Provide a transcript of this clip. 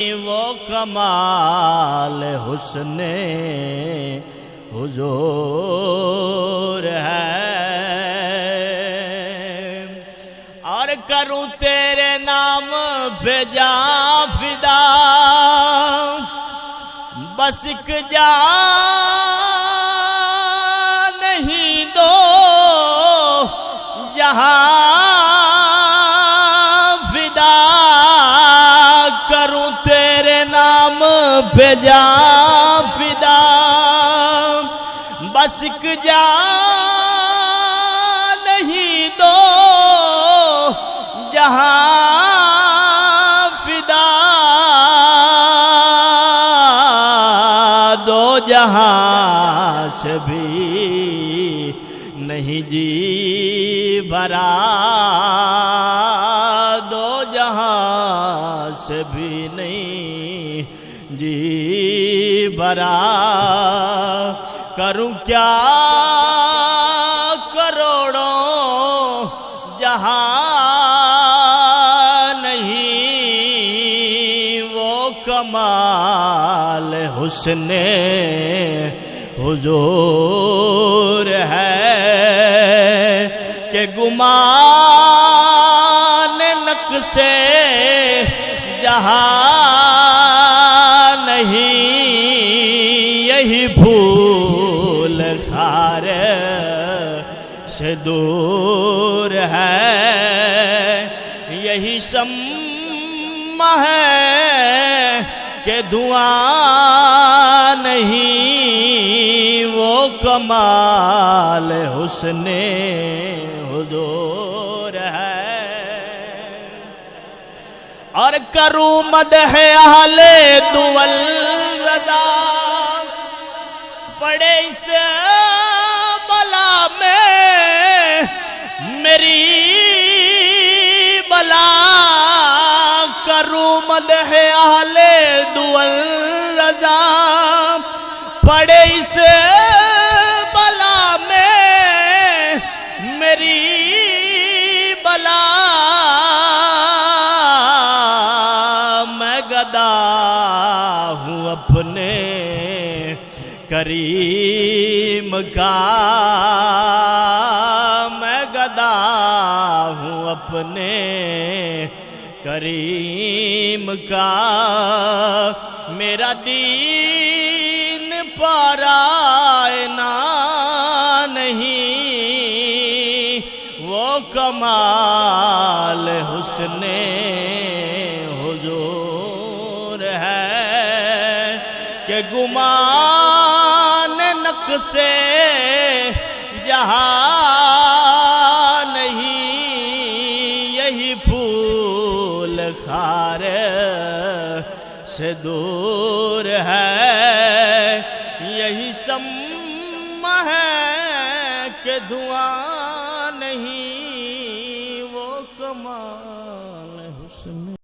وہ کمال حسن حضور ہے، اور کروں تیرے نام پہ جاں فدا، بس ایک جان نہیں دو جہاں فدا، کروں تیرے نام پہ جاں فدا، بس ایک جان نہیں دو جہاں فدا، دو جہاں سے بھی نہیں جی بھرا، دو جہاں سے بھی نہیں جی بھرا، کروں کیا کروڑوں جہاں نہیں، وہ کمال حسن حضور ہے کہ گمان نقص جہاں نہیں، یہی پھول خار سے دور ہے، یہی شمع ہے کہ دھواں نہیں، وہ کمال حسن حضور ہے، اور کروں مدح اہل دول رضا، پڑے اس بلا میں میری بلا، کروں مدح اہل دول رضا، پڑے اس بلا میں میری بلا، میں گدا ہوں اپنے کریم کا، میں گدا ہوں اپنے کریم کا، میرا دین پرائنا نہیں، وہ کمال حسن حضور ہے کہ گمان نقص جہاں نہیں، یہی پھول خار سے دور ہے، یہی شمع ہے کہ دھواں نہیں، وہ کمال حسن